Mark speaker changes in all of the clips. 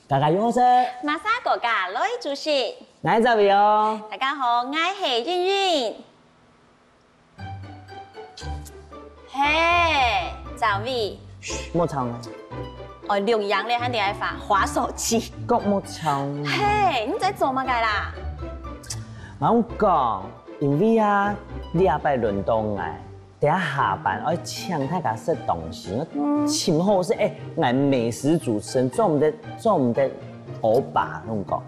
Speaker 1: 大家好，
Speaker 2: 马莎国家罗伊主席，
Speaker 1: 来这边哦。
Speaker 2: 大家好，我是韵韵。嘿，赵伟，
Speaker 1: 莫唱了，
Speaker 2: 哦，录音咧，肯定爱滑手机。
Speaker 1: 国莫唱。
Speaker 2: 嘿，你在做乜嘅啦？
Speaker 1: 我讲，因为啊，你阿伯轮到我，等下班我请他家食东西，我请好是俺美食主持人，做我们的欧巴那种讲。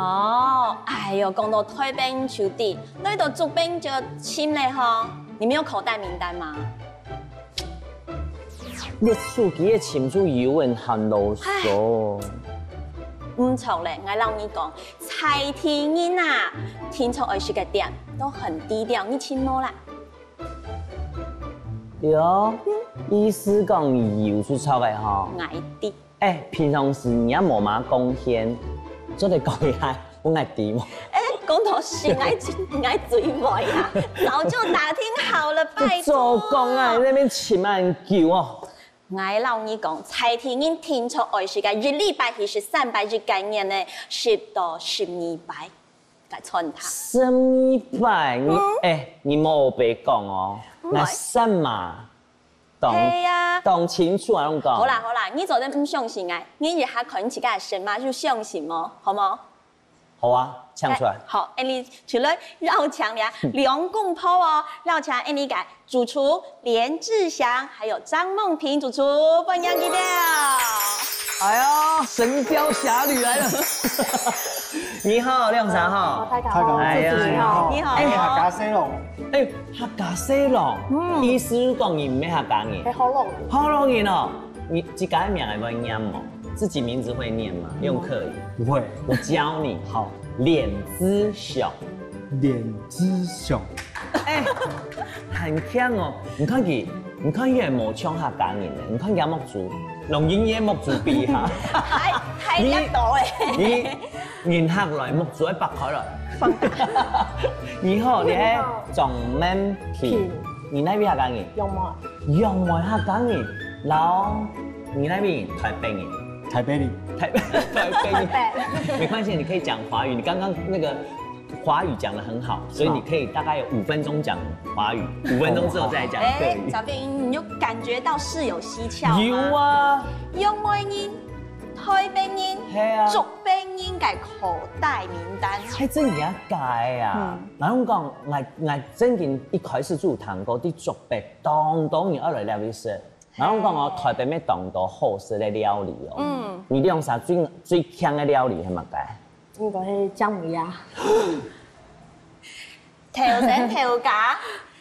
Speaker 2: 哦，哎呦，讲到退兵球弟，那都驻兵就请嘞哈。你们有口袋名单吗？
Speaker 1: 你手机的清楚疑问很啰嗦。
Speaker 2: 唔错咧，我老你讲，蔡天英啊，天朝二十个店都很低调，你请冇啦。
Speaker 1: 哟，意思讲你有出错的吼？
Speaker 2: 矮啲。
Speaker 1: 平常时你也无嘛贡献，做得讲一下，我爱滴嘛。
Speaker 2: 讲到是爱嘴歪啊，早就打听好了，拜托。
Speaker 1: 做工啊，那边请慢久哦。
Speaker 2: 我老你讲，蔡天英天朝二十个日历百日是300日概念呢，10到12百，该存他。
Speaker 1: 1200，你莫别讲哦，那什么？懂清楚啊，侬讲。
Speaker 2: 好啦，你昨天唔相信啊？你日下看你自己的神嘛，就相信么？好冇？
Speaker 1: 好啊，唱出来。
Speaker 2: 好，你除了绕墙俩梁共抛哦，绕墙你改主厨连志祥，还有张梦萍主厨，欢迎你掉。
Speaker 1: 哎呦，神雕侠侣来了！你好，亮啥哈？
Speaker 3: 太高，
Speaker 1: 哎呀，
Speaker 2: 你好，
Speaker 3: 客家西龙，
Speaker 1: 客家西龙，意思是讲你唔係客家人，
Speaker 3: 係好龍，
Speaker 1: 好容易哦。你自己的名會不會念嗎？自己名字會念嗎？用客語。
Speaker 3: 不會，
Speaker 1: 我教你。
Speaker 3: 好，
Speaker 1: 臉之雄，
Speaker 3: 臉之雄，
Speaker 1: 很強哦。你看佢係冇唱客家人咧，你看佢木族，龍演嘢木族比下，
Speaker 2: 太叻到誒。
Speaker 1: 你客來木族喺北海來。你好，你係仲門片，你那邊客家人？用埋客家人，然後你那邊台北人。
Speaker 3: 台北人，
Speaker 1: 台北人，沒關係，你可以講華語。你剛剛那個華語講得很好，所以你可以大概有5分鐘講華語，5分鐘之後再講客語。
Speaker 2: 小兵，你有感覺到事有蹊蹺嗎？
Speaker 1: 有啊，
Speaker 2: 用外人、台北人、竹北人嘅口袋名單，
Speaker 1: 係真而家解啊！嗱，我講，我真件一開始做糖果啲竹北，當然而來料理食。然後我講我台北咩當到好食嘅料理哦。你用啥最強嘅料理係乜嘅？
Speaker 3: 應該係薑母鴨。
Speaker 2: 調整調價，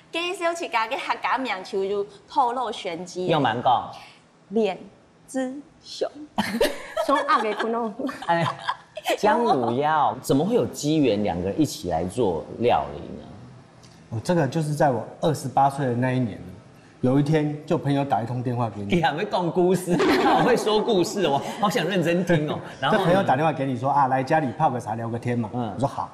Speaker 2: 介紹自家嘅客家名就如透露玄機。
Speaker 1: 用蠻講。
Speaker 2: 臉之雄。
Speaker 3: 從鴨嘅款咯。
Speaker 1: 薑母鴨，怎麼會有機緣兩個人一起來做料理呢？
Speaker 3: 這個就是在我28歲的那一年。有一天，就朋友打一通電話給你，
Speaker 1: 你還會講故事，好會說故事，我好想認真聽哦。然後
Speaker 3: 朋友打電話給你說啊，來家裡泡個茶聊個天嘛。我說好，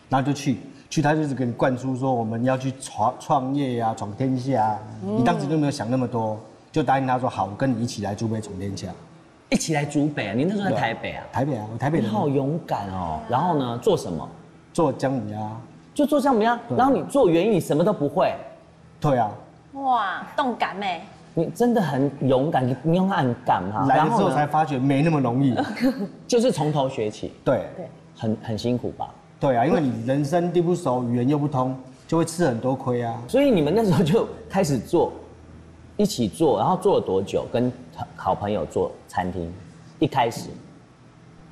Speaker 3: 然後就去，他就是給你灌輸說我們要去創業呀，闖天下啊。你當時就沒有想那麼多，就答應他說好，我跟你一起來竹北闖天下。
Speaker 1: 一起來竹北啊？你那時候在台北啊？
Speaker 3: 台北啊，我台北人。
Speaker 1: 你好勇敢哦。然後呢，做什麼？
Speaker 3: 做薑母鴨。
Speaker 1: 就做薑母鴨。然後你做園藝，你什麼都不會。
Speaker 3: 對啊。
Speaker 2: 哇，動感誒！
Speaker 1: 你真的很勇敢，你用很敢哈。
Speaker 3: 來了之後才發覺沒那麼容易，
Speaker 1: 就是從頭學起。
Speaker 3: 對，
Speaker 1: 很辛苦吧？
Speaker 3: 對啊，因為你人生地不熟，語言又不通，就會吃很多虧啊。
Speaker 1: 所以你們那時候就開始做，一起做，然後做了多久？跟好朋友做餐廳，一開始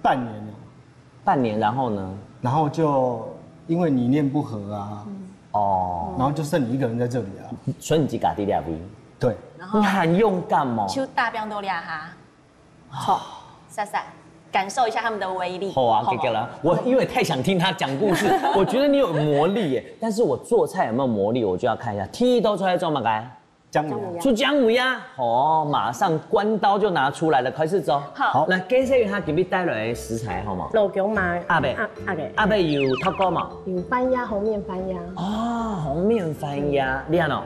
Speaker 3: 半年了。
Speaker 1: 半年，然後呢？
Speaker 3: 然後就因為理念不合啊。哦，然後就剩你一個人在這裡啊，
Speaker 1: 所以你自己啲料理，
Speaker 3: 對，
Speaker 1: 你很勇敢哦，
Speaker 2: 就大兵都俩哈，好，莎莎，感受一下他們的威力。
Speaker 1: 好啊，給了，我因為太想聽他講故事，我覺得你有魔力耶，但是我做菜有沒有魔力，我就要看一下，天都出來做乜嘅？
Speaker 3: 薑母鴨，
Speaker 1: 出薑母鴨，哦，馬上關刀就拿出來了，開始做。
Speaker 2: 好，
Speaker 1: 來介紹一下今日帶來的食材好冇？
Speaker 3: 老薑嘛，
Speaker 1: 阿伯，阿伯有湯鍋嘛？
Speaker 3: 有番鴨，紅面番鴨。
Speaker 1: 哦，紅面番鴨，靚哦。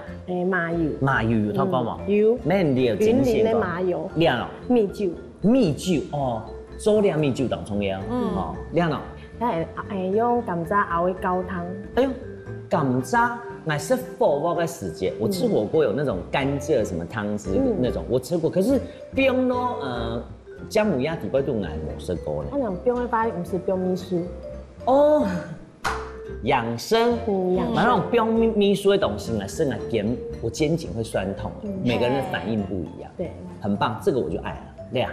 Speaker 3: 麻油。
Speaker 1: 麻油有湯鍋嘛？
Speaker 3: 有。
Speaker 1: 咩料？
Speaker 3: 雲林的麻油。
Speaker 1: 靚哦。
Speaker 3: 米酒。
Speaker 1: 米酒哦，做两米就当葱腰，哦，亮了。
Speaker 4: 咱会用甘蔗熬的高汤。
Speaker 1: 哎呦，甘蔗乃是火锅的时节，我吃火锅有那种甘蔗什么汤汁那种，我吃过，可是冰咯，姜母鸭底部都难我吃过呢。
Speaker 4: 那种冰的发不是冰米酥
Speaker 1: 哦。养生，
Speaker 4: 养生
Speaker 1: 那种冰米酥的东西呢，是我肩颈会酸痛，每个人的反应不一样，
Speaker 4: 对，
Speaker 1: 很棒，这个我就爱了。亮，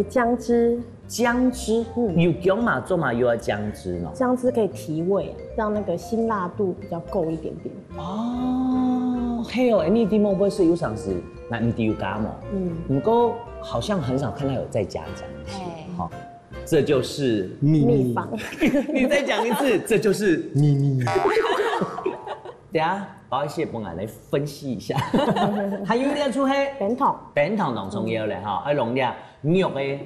Speaker 4: 姜汁，
Speaker 1: 姜汁，有姜嘛做嘛又要姜汁呢？
Speaker 4: 姜汁可以提味，让那个辛辣度比较够一点点。
Speaker 1: 哦，嘿哦，你啲莫不会是有尝试，那你啲有加嘛？不过好像很少看到有在加姜汁，好。这就是
Speaker 4: 秘方。
Speaker 1: 你再讲一次，这就是
Speaker 3: 秘密。
Speaker 1: 等下把一些帮俺来分析一下。还有一点出黑扁糖浓葱油嘞哈，还弄点肉的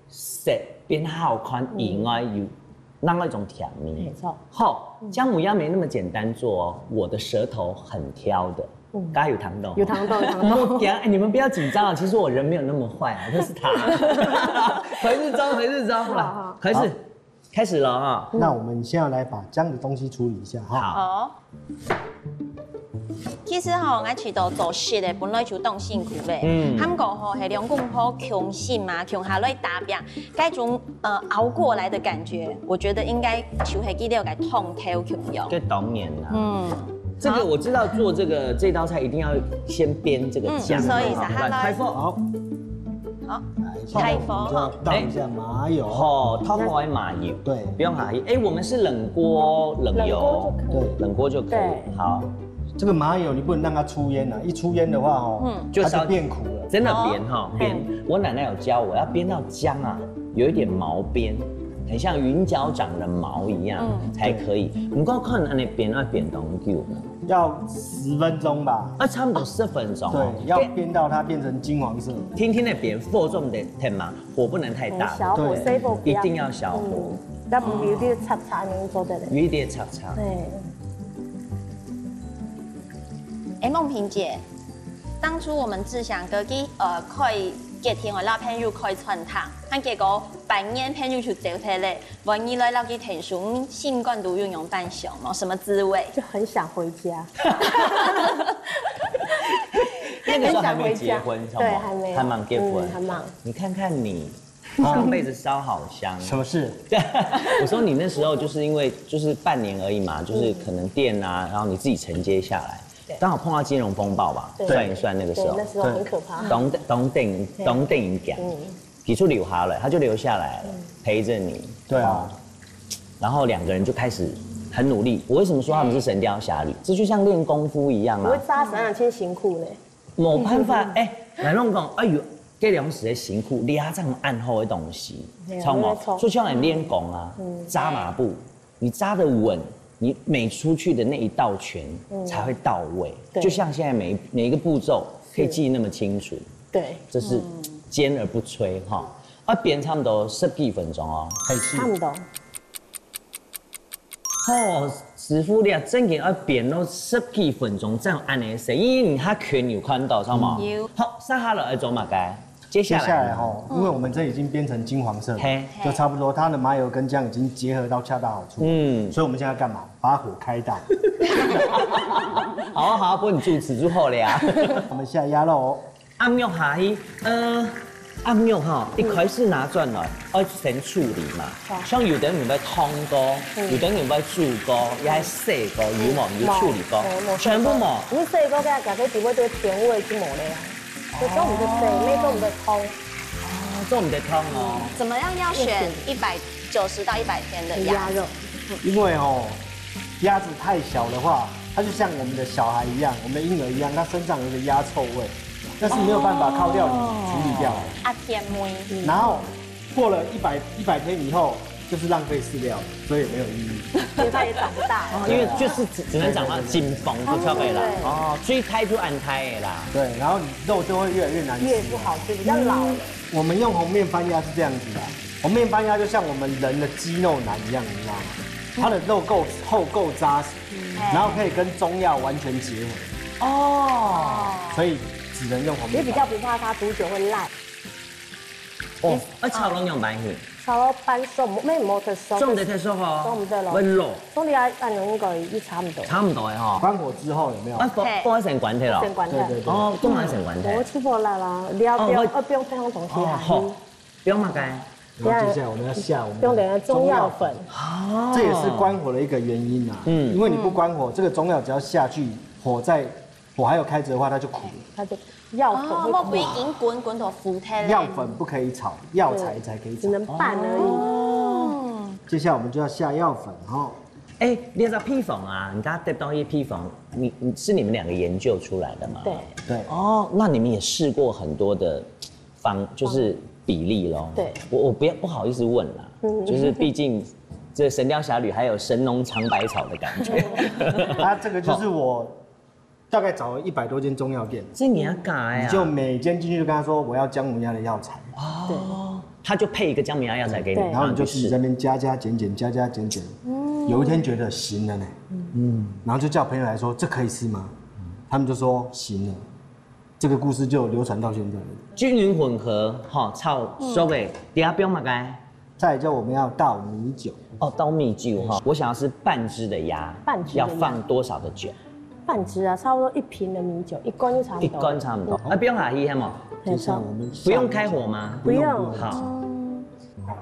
Speaker 1: 色变好看，以外有那一种甜蜜。
Speaker 4: 没错。
Speaker 1: 好，姜母鸭没那么简单做哦，我的舌头很挑的。刚才有糖豆，
Speaker 4: 有糖豆。
Speaker 1: 你们不要紧张啊，其实我人没有那么坏啊，这是他。回日中，好，开始了啊。
Speaker 3: 那我们现在来把姜的东西处理一下哈。
Speaker 2: 好。其实吼，我觉得做食的本来就动辛苦嘞。他们讲吼，系两公婆穷心嘛，穷下来打拼，该种熬过来的感觉，我觉得应该就系记得该通透穷用。
Speaker 1: 这当然啦。这个我知道做这道菜一定要先煸这个姜，
Speaker 2: 所以
Speaker 1: 开火
Speaker 3: 好，
Speaker 2: 开火
Speaker 3: 就要倒一下麻油，
Speaker 1: 哦，掏火的麻油，
Speaker 3: 对，
Speaker 1: 不用麻油，哎，我们是冷锅冷油，
Speaker 3: 对，
Speaker 1: 冷锅就可以，好。
Speaker 3: 这个麻油你不能让它出烟啊，一出烟的话哦，它就变苦了，
Speaker 1: 真的煸哈煸。我奶奶有教我要煸到姜啊有一点毛边。很像云脚掌的毛一样才可以。不过看那煸要煸多久？
Speaker 3: 要10分钟吧。
Speaker 1: 差不多10分钟。
Speaker 3: 对，要煸到它变成金黄色。
Speaker 1: 天天的煸，火重的添嘛，火不能太大。
Speaker 4: 小火，
Speaker 1: 一定要小火。
Speaker 4: 要不有点擦擦，你做的嘞。
Speaker 1: 有一点擦擦。
Speaker 4: 对。
Speaker 2: 哎，梦萍姐，当初我们志祥哥去开节天的老朋友开串堂，但结果半年朋友就丢退嘞，万一来老去听说新冠毒运用半熊嘛，什么滋味？
Speaker 4: 就很想回家。
Speaker 1: 那个时候还没结婚，
Speaker 4: 对，还没，
Speaker 1: 还忙结婚，
Speaker 4: 还忙。
Speaker 1: 你看看你，上辈子烧好香。
Speaker 3: 什么事？
Speaker 1: 我说你那时候就是因为就是半年而已嘛，就是可能店啊，然后你自己承接下来。刚好碰到金融风暴吧，算一算那个时候，
Speaker 4: 那时候很可怕。
Speaker 1: 懂电影讲，提出留下来，他就留下来了，陪着你。
Speaker 3: 对啊，
Speaker 1: 然后2个人就开始很努力。我为什么说他们是神雕侠侣？这就像练功夫一样啊。
Speaker 4: 我会扎3两千辛苦嘞。
Speaker 1: 冇办法，来弄讲，哎呦，这2时的辛苦，你还这么暗后的东西，超毛，就像你练功啊，扎马步，你扎得稳。你每出去的那一道拳才会到位，就像现在每一个步骤可以记那么清楚。
Speaker 4: 对，
Speaker 1: 这是尖而不摧哈。煸差不多10几分钟哦，
Speaker 4: 差不多。
Speaker 1: 哦，师傅你啊，真嘅要煸到10几分钟，这样按的声音，他拳有看到，知道吗？
Speaker 2: 有。
Speaker 1: 好，上下了做嘛该。接下来
Speaker 3: 哈，因为我们这已经煸成金黄色了，就差不多，它的麻油跟姜已经结合到恰到好处。所以我们现在干嘛？把火开大。
Speaker 1: 好好，不你主持之后了呀。
Speaker 3: 我们下鸭肉哦。
Speaker 1: 暗肉下去，暗肉哈，一开始拿转来，要先处理嘛。像有的人要汤锅，有的人要煮锅，也係細鍋，有冇？要處理鍋，全部冇。
Speaker 4: 你細鍋嘅，夾啲點樣對甜味就冇咧啊？就做唔得細，咩做唔得湯。
Speaker 1: 哦，做唔得湯哦。
Speaker 2: 怎么样要选190到100天的鸭肉？
Speaker 3: 因为鸭子太小的话，它就像我们的小孩一样，我们的婴儿一样，它身上有一个鸭臭味，但是没有办法靠料理处理掉。
Speaker 2: 甜味。
Speaker 3: 然后过了100天以后，就是浪费饲料，所以也没有意义。
Speaker 4: 因为它也长不大。
Speaker 1: 因为就是只能长到金峰就可以了。哦，所以胎就按胎的啦。
Speaker 3: 对，然后你肉就会越来越难吃，
Speaker 4: 越不好吃，比较老了。
Speaker 3: 我们用红面番鸭是这样子的，红面番鸭就像我们人的肌肉男一样，你知道吗？它的肉够厚够扎实，然后可以跟中药完全结合。哦，所以只能用红面。
Speaker 4: 也比较不怕它煮久会烂。
Speaker 1: 哦，炒拢用白去，
Speaker 4: 炒半熟，咩冇特熟。
Speaker 1: 種地特熟吼，
Speaker 4: 種唔得咯。
Speaker 1: 溫肉，
Speaker 4: 種你按應該已差唔多。
Speaker 1: 差唔多嘅吼。
Speaker 3: 關火之後有沒有？
Speaker 1: 放成滾體咯。
Speaker 4: 成滾體。
Speaker 3: 對。
Speaker 1: 哦，都買成滾體。
Speaker 4: 我吃過啦，料不用配上東西下去。
Speaker 1: 不用嘛該。
Speaker 3: 然後接下來我們要下我們
Speaker 4: 用點中藥粉。
Speaker 3: 哦。這也是關火的一個原因啊。因為你不關火，這個中藥只要下去，火還有開着的話，它就苦。它就
Speaker 4: 藥粉會苦。
Speaker 2: 我不已經滾到腐體。
Speaker 3: 藥粉不可以炒，藥材才可以炒。
Speaker 4: 只能拌而已。
Speaker 3: 接下來我們就要下藥粉哈。
Speaker 1: 哎，你知道披風啊？你剛剛得到一披風，是你們兩個研究出來的嗎？
Speaker 3: 對。
Speaker 1: 哦，那你們也試過很多的就是比例咯。
Speaker 4: 對。
Speaker 1: 我不好意思問啦，就是畢竟這《神雕俠侶》還有神農嘗百草的感覺。
Speaker 3: 它這個就是我大概找了100多間中藥店。
Speaker 1: 這你要改啊？
Speaker 3: 你就每間進去就跟他說我要薑母鴨的藥材。
Speaker 1: 哦。他就配一個薑母鴨藥材給你，
Speaker 3: 然後你就自己在那邊加減。有一天覺得行了呢，然後就叫朋友來說這可以吃嗎？他們就說行了，這個故事就流傳到現在了。
Speaker 1: 均勻混合，炒熟的，底下不用嘛該。
Speaker 3: 再來叫我們要倒米酒。
Speaker 1: 哦，倒米酒哈，我想要是半隻的鴨，要放多少的酒？
Speaker 4: 半隻啊，差不多1瓶的米酒，1罐就差不多。
Speaker 1: 1罐差不多。不用下去係嗎？
Speaker 3: 接下來我們
Speaker 1: 不用開火嗎？
Speaker 4: 不用。
Speaker 1: 好。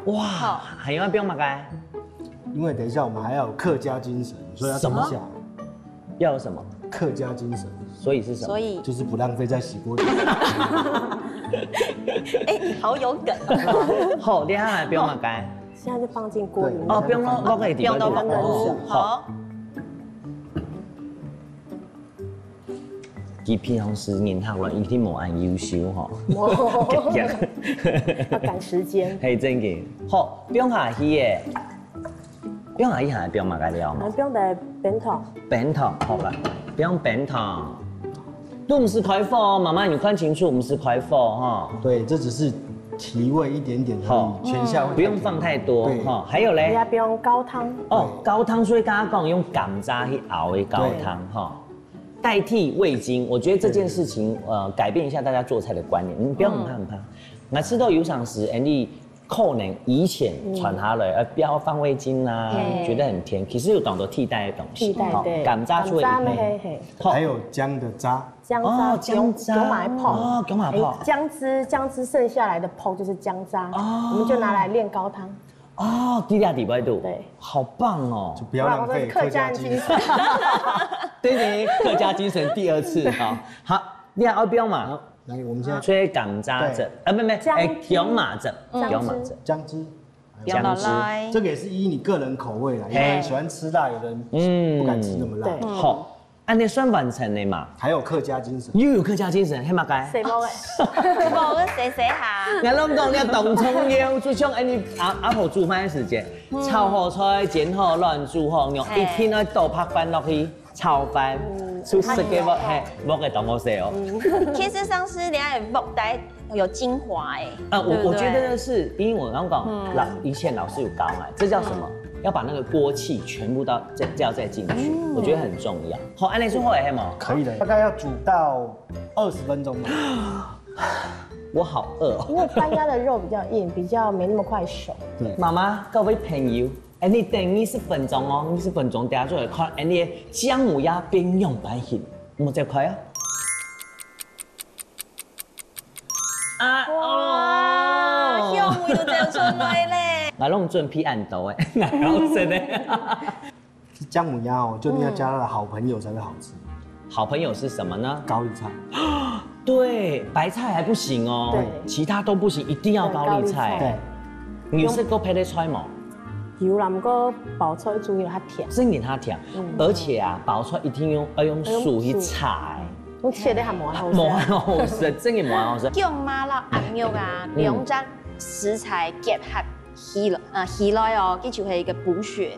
Speaker 1: 哇，還要不用嘛該？
Speaker 3: 因為等一下我們還要有客家精神，所以要怎麼下？
Speaker 1: 要有什麼？
Speaker 3: 客家精神。
Speaker 1: 所以是什麼？
Speaker 2: 所以
Speaker 3: 就是不浪費在洗鍋裡。
Speaker 2: 哎，好有梗哦。
Speaker 1: 好，等下還不用嘛該？
Speaker 4: 現在就放進鍋裡面。
Speaker 1: 哦，不用咯，可以點都
Speaker 4: 放冷水。
Speaker 2: 好。
Speaker 1: 佢平常時年學了，一定冇按優秀哈。
Speaker 4: 要趕時間。
Speaker 1: 係真嘅。好，不用下去嘅。不用下去係不用嘛該料嘛？
Speaker 4: 不用的扁糖。
Speaker 1: 扁糖好啦，不用扁糖。都唔是開火哦，媽媽你看清楚，唔是開火哈。
Speaker 3: 對，這只是提味一點點而已，全下
Speaker 1: 不用放太多哈。還有咧，
Speaker 4: 也不用高湯。
Speaker 1: 哦，高湯所以剛剛講用甘渣去熬的高湯哈。代替味精，我覺得這件事情，改變一下大家做菜的觀念。你不要很怕。我吃到有常時，Andy 可能以前傳下來，不要放味精啊，覺得很甜。其實有懂得替代的東西，
Speaker 4: 對，
Speaker 1: 甘渣出嚟。
Speaker 3: 還有薑的渣。
Speaker 4: 薑渣，薑買泡。
Speaker 1: 哦，薑買泡。
Speaker 4: 薑汁剩下來的泡就是薑渣，我們就拿來煉高湯。
Speaker 1: 哦，低價底味度，
Speaker 4: 對，
Speaker 1: 好棒哦！
Speaker 3: 就不要浪費客家精神。
Speaker 1: 對，客家精神第2次哈。好，你還要不用嘛？
Speaker 3: 來，我們現在
Speaker 1: 吹甘渣汁，不，薑麻汁，
Speaker 3: 薑汁，
Speaker 2: 薑汁，
Speaker 3: 這個也是依你個人口味啦，有人喜歡吃辣，有人不敢吃那麼辣。
Speaker 1: 好。按你算完成的嘛，
Speaker 3: 還有客家精神，
Speaker 1: 又有客家精神，係嘛該？
Speaker 4: 誰冇嘅？
Speaker 2: 冇嘅，寫下。
Speaker 1: 你攏講你冬蔥腰，就像你阿婆煮飯的時間，炒好菜，煎好卵，煮好肉，一天要倒拍飯落去炒飯，出色嘅鑊係鑊嘅當我食哦。
Speaker 2: 其實上次你係鑊帶有精華誒。
Speaker 1: 我覺得是，因為我剛講以前老師有教嘛，這叫什麼？要把那個鍋氣全部再進去，我覺得很重要。好，安利說會係嗎？
Speaker 3: 可以的，大概要煮到20分鐘吧。
Speaker 1: 我好餓，
Speaker 4: 因為番鴨的肉比較硬，比較沒那麼快熟。
Speaker 3: 對，
Speaker 1: 媽媽，各位朋友，你等20分鐘哦，20分鐘等下就來看，你薑母鴨邊用白芡，我再快啊！
Speaker 2: 哇，香味都走出來咧！
Speaker 1: 我攏準備按刀誒，然後真的。
Speaker 3: 薑母鴨哦，就你要加它的好朋友才會好吃。
Speaker 1: 好朋友是什麼呢？
Speaker 3: 高麗菜。
Speaker 1: 對，白菜還不行哦，對，其他都不行，一定要高麗菜。對，你識個配得菜嗎？
Speaker 4: 有啦，不過爆菜注意它甜。
Speaker 1: 真給它甜，而且啊，爆菜一定要用水去炒。
Speaker 4: 我切得還蠻好食。
Speaker 1: 蠻好食，真嘅蠻好食。
Speaker 2: 薑麻辣鴨肉啊，兩隻食材結合起來哦，這就係一個補血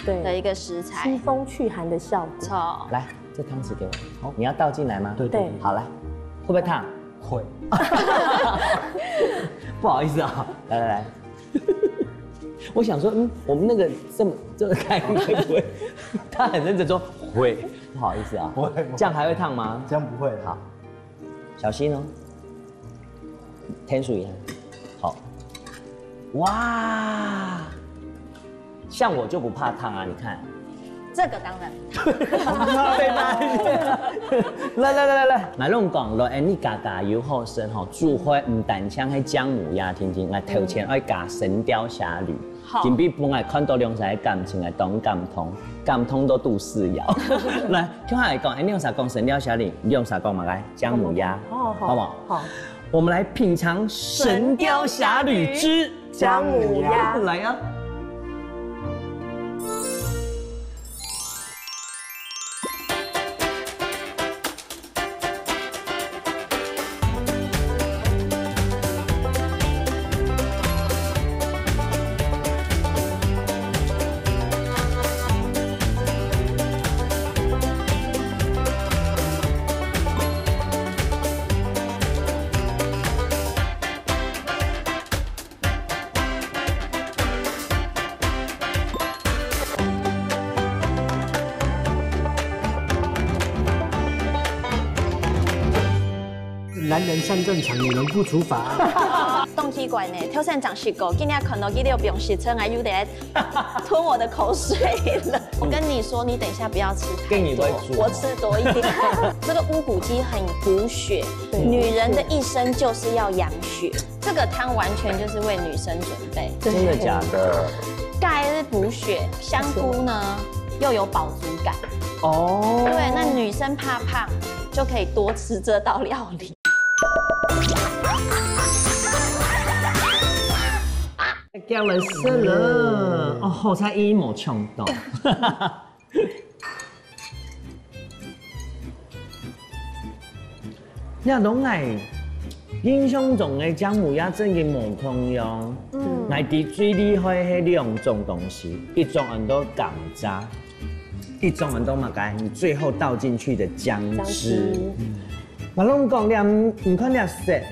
Speaker 2: 的一個食材，
Speaker 4: 祛風去寒的效果。
Speaker 2: 錯。
Speaker 1: 來，這湯匙給我。好，你要倒進來嗎？
Speaker 3: 對。
Speaker 1: 好，來，會不會燙？
Speaker 3: 會。
Speaker 1: 不好意思啊，來。我想說，我們那個這麼開會不會？他很認真說會，不好意思啊。
Speaker 3: 不會。
Speaker 1: 這樣還會燙嗎？
Speaker 3: 這樣不會。
Speaker 1: 好，小心哦。天數一下。好。哇，像我就不怕烫啊，你看。
Speaker 2: 这个当然。
Speaker 1: 来，我拢讲落，你加油好生吼，煮花唔但像迄姜母鸭，听听，来头前爱加《神雕侠侣》，今比本来看到两才感情来当感通都杜四瑶。来，听下来讲，你用啥讲《神雕侠侣》？你用啥讲嘛？来，姜母鸭，好不好？好，我们来品尝《神雕侠侣》之
Speaker 4: 姜母鸭，
Speaker 1: 来呀。
Speaker 3: 男人上战场，女人不除法。
Speaker 2: 动奇怪呢，挑战长是狗，今天看到记得不用洗车，还有点吞我的口水了。我跟你说，你等一下不要吃太多，我吃多一点。这个乌骨鸡很补血，女人的一生就是要养血，这个汤完全就是为女生准备。
Speaker 1: 真的假的？
Speaker 2: 钙是补血，香菇呢又有饱足感。
Speaker 1: 哦，
Speaker 2: 对，那女生怕胖就可以多吃这道料理。
Speaker 1: 叫人死了哦，好彩伊冇冲到。你拢爱印象中的姜母鸭真嘅冇通用，爱啲最厉害係两种东西，一种很多港渣，一种很多嘛该你最后倒进去的姜汁。我拢讲你唔看你食，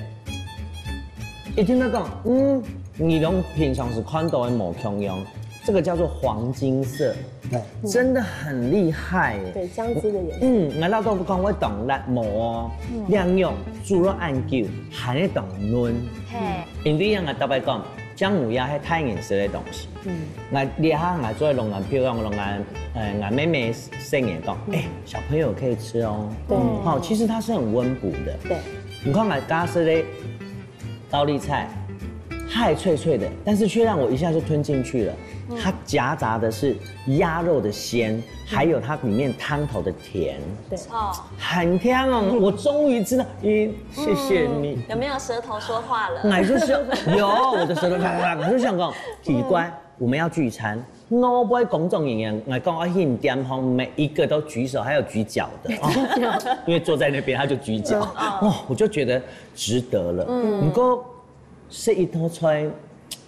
Speaker 1: 一听到讲你拢平常时看到的某同样，这个叫做黄金色，真的很厉害耶。
Speaker 4: 对，姜汁的颜色。
Speaker 1: 我老豆不讲我懂辣毛哦，两用猪肉按究，还会懂嫩。因为样我特别讲，姜母鸭係太颜色的东西。我厉害，我做龙眼漂亮，我妹妹生也讲，小朋友可以吃哦。
Speaker 4: 对，
Speaker 1: 好，其实它是很温补的。
Speaker 4: 对，
Speaker 1: 你看我加是嘞高丽菜。太脆脆的，但是却让我一下就吞进去了。它夹杂的是鸭肉的鲜，还有它里面汤头的甜。
Speaker 4: 对，
Speaker 1: 很香哦！我终于知道，谢谢你。
Speaker 2: 有没有舌头说话了？
Speaker 1: 我就是有我的舌頭我就想講奇怪，我们要聚餐，我不会公众演员，我讲我去店方每一个都举手，还有举脚的，因为坐在那边他就举脚，我就觉得值得了。不过是一头菜，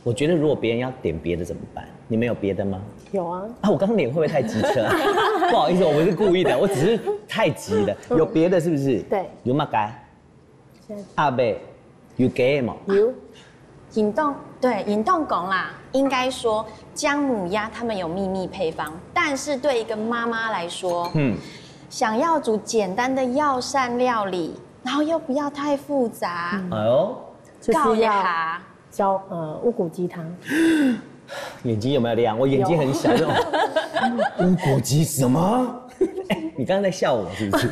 Speaker 1: 我觉得如果别人要点别的怎么办？你们有别的吗？
Speaker 4: 有啊。
Speaker 1: 我刚刚脸会不会太机车？不好意思，我不是故意的，我只是太急了。有别的是不是？
Speaker 4: 对。
Speaker 1: 有嘛该？阿伯有给吗？
Speaker 4: 有。
Speaker 2: 引动讲啦，应该说姜母鸭他们有秘密配方，但是对一个妈妈来说，想要煮简单的药膳料理，然后又不要太复杂，
Speaker 1: 哎呦。
Speaker 4: 就是要教乌骨鸡汤，
Speaker 1: 眼睛有没有亮？我眼睛很小，这种乌骨鸡什么？你刚刚在笑我是不是？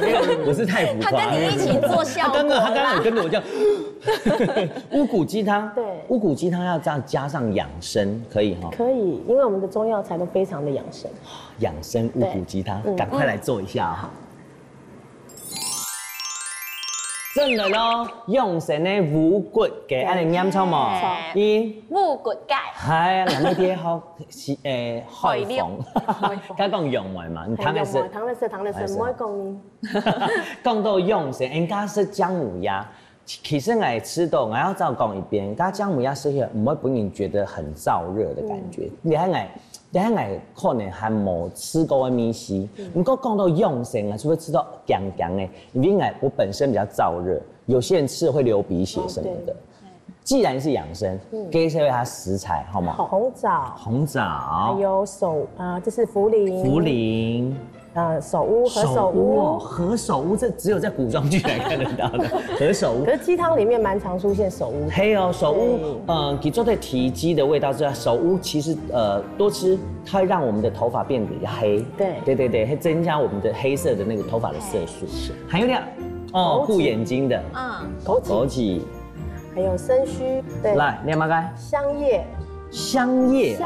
Speaker 1: 我是太浮夸。
Speaker 2: 他跟你一起做效果。
Speaker 1: 他刚刚有跟着我叫乌骨鸡汤。
Speaker 4: 对，
Speaker 1: 乌骨鸡汤要这样加上养生，可以哈？
Speaker 4: 可以，因为我们的中药材都非常的养生。
Speaker 1: 养生乌骨鸡汤，赶快来做一下啊！真的咯，用神的乌骨嘅，安尼腌错冇？
Speaker 2: 乌骨雞。
Speaker 1: 係啊，嗱呢啲好開放，家講用完嘛，你糖的是，
Speaker 4: 糖的是，唔可以講呢。
Speaker 1: 講到用神，人家是姜母鴨，其實我吃到，我要再講一遍，家姜母鴨吃起來唔會本人覺得很燥熱的感覺，你喺可能還冇吃過的米絲，不過講到用神啊，就會吃到涼涼的，因為我本身比較燥熱，有些人吃會流鼻血什麼的。既然是養生，給一些它食材好嗎？
Speaker 4: 紅棗，
Speaker 1: 還有
Speaker 4: 這是茯苓，手屋、何首屋、
Speaker 1: 何首乌，这只有在古装剧才看得到的何首乌。
Speaker 4: 可是鸡汤里面蛮常出现手屋。
Speaker 1: 嘿哦，手乌，给做的提鸡的味道之外，手乌其实多吃，它会让我们的头发变得比较黑。对，会增加我们的黑色的那个头发的色素。还有点护眼睛的，枸杞，
Speaker 4: 还有生须，对，
Speaker 1: 来，念嘛该
Speaker 4: 香叶。
Speaker 1: 香叶，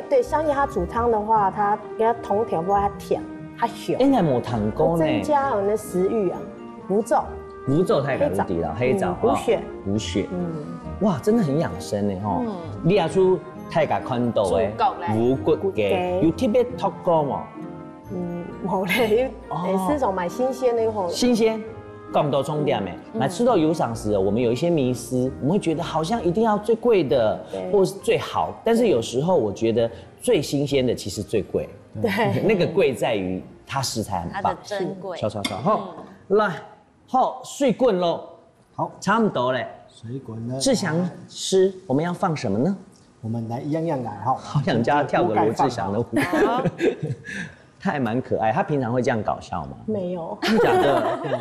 Speaker 4: 对，香叶它煮汤的话，它给它同调，不会它甜，它香。
Speaker 1: 应该没糖糕呢。
Speaker 4: 增加我们的食欲啊，补奏
Speaker 1: 太感入底了，黑枣补血，哇，真的很养生呢吼。你也出太甲看到的无骨鸡，有特别脱高吗？
Speaker 4: 冇嘞，是种买新鲜的吼。
Speaker 1: 新鲜。更多充点买吃到油赏时，我们有一些迷思，我们会觉得好像一定要最贵的，或是最好，但是有时候我觉得最新鲜的其实最贵。
Speaker 4: 对，
Speaker 1: 那个贵在于它食材很棒，
Speaker 2: 它的珍贵。
Speaker 1: 好，来，好，水滚喽，
Speaker 3: 好，
Speaker 1: 差不多嘞。
Speaker 3: 水滚了。
Speaker 1: 志祥师，我们要放什么呢？
Speaker 3: 我们来一样来哈。
Speaker 1: 好想叫他跳个罗志祥的舞。他还蛮可爱，他平常会这样搞笑吗？
Speaker 4: 没有，
Speaker 1: 真的假的？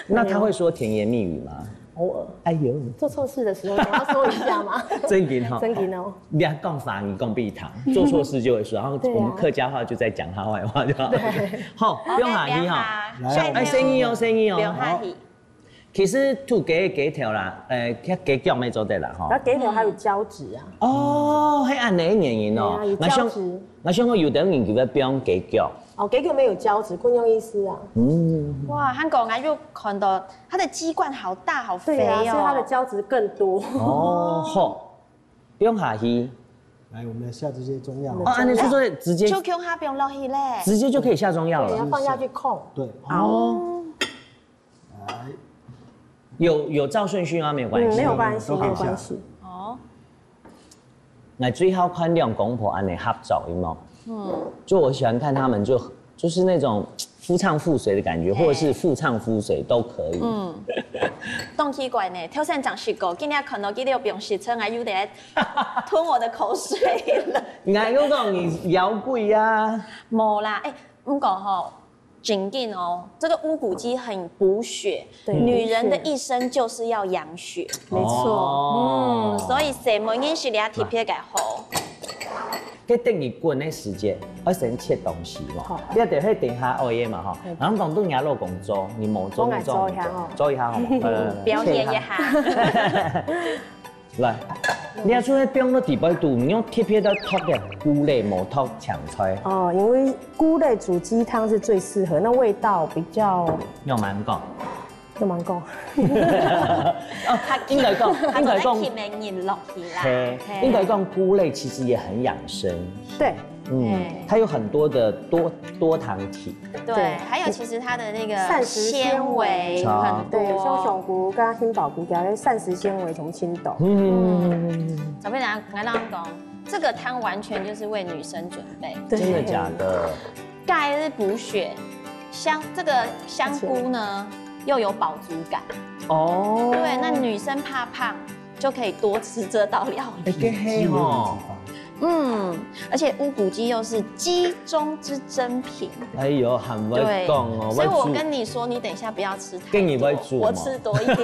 Speaker 1: 那他会说甜言蜜语吗？
Speaker 4: 偶尔。
Speaker 1: 哎呦，
Speaker 4: 做错事的时候，你要说一下吗？
Speaker 1: 真紧哈，
Speaker 4: 真紧哦。
Speaker 1: 你要讲法，你讲必糖，做错事就会说，然后我们客家话就在讲他坏话就好。好，不用客气哈，哎，生意哦。
Speaker 2: 不用客气。
Speaker 1: 其实兔鸡条啦，鸡脚没做得啦哈。
Speaker 4: 然后鸡条还有胶质啊。
Speaker 1: 哦，迄按你原因哦。
Speaker 4: 有胶质。
Speaker 1: 我想讲有的人就要标鸡脚。
Speaker 4: 鸡脚没有胶质，昆用意思啊。
Speaker 2: 哇，韩国人就看到它的鸡冠好大好肥哦，
Speaker 4: 所以它的胶质更多。
Speaker 1: 好，不用客气。
Speaker 3: 来，我们来下这些中药。
Speaker 1: 按你说直接。
Speaker 2: 就 Q 它不用落去嘞。
Speaker 1: 直接就可以下中药了。
Speaker 4: 要放下去控。
Speaker 3: 对。
Speaker 1: 哦。来。有照顺序吗？没有关系，
Speaker 4: 没有关系，没有关系。
Speaker 1: 那最好看两公婆安尼合照，有没有？就我喜欢看他们就是那种夫唱妇随的感觉，或者是妇唱夫随都可以。
Speaker 2: 动奇怪呢，挑战长试过，今天看到记得不用洗车，有点吞我的口水了。
Speaker 1: 你看，我讲你摇贵啊，
Speaker 2: 没啦，不过吼。紧紧哦，这个乌骨鸡很补血，女人的一生就是要养血，
Speaker 4: 没错。
Speaker 2: 所以什么饮食你要特别改好。
Speaker 1: 给等于滚的时间，要先切东西嘛，你要得去等下熬夜嘛哈。然后广东人老公做，你冇做那种，做一下好吗？
Speaker 2: 表演一下。
Speaker 1: 来，你要出去冰到地板度，你用特别的脱的菇类冇脱抢出来。
Speaker 4: 因为菇类煮鸡汤是最适合，那味道比较
Speaker 1: 用蛮高。
Speaker 4: 用蛮高。
Speaker 1: 应该讲，应该讲菇类其实也很养生。
Speaker 4: 对。
Speaker 1: 它有很多的多糖体。
Speaker 2: 对，还有其实它的那个膳食纤维很多，
Speaker 4: 对，像香菇跟杏鲍菇加的膳食纤维从青豆。
Speaker 2: 小贝来让讲，这个汤完全就是为女生准备。
Speaker 1: 真的假的？
Speaker 2: 钙是补血，这个香菇呢又有饱足感。哦。对，那女生怕胖就可以多吃这道料理。
Speaker 1: 黑哦。
Speaker 2: 而且乌骨鸡又是鸡中之珍品。
Speaker 1: 哎呦，很会讲哦。
Speaker 2: 所以我跟你说，你等一下不要吃太多。
Speaker 1: 跟你会煮，
Speaker 2: 我吃多一点。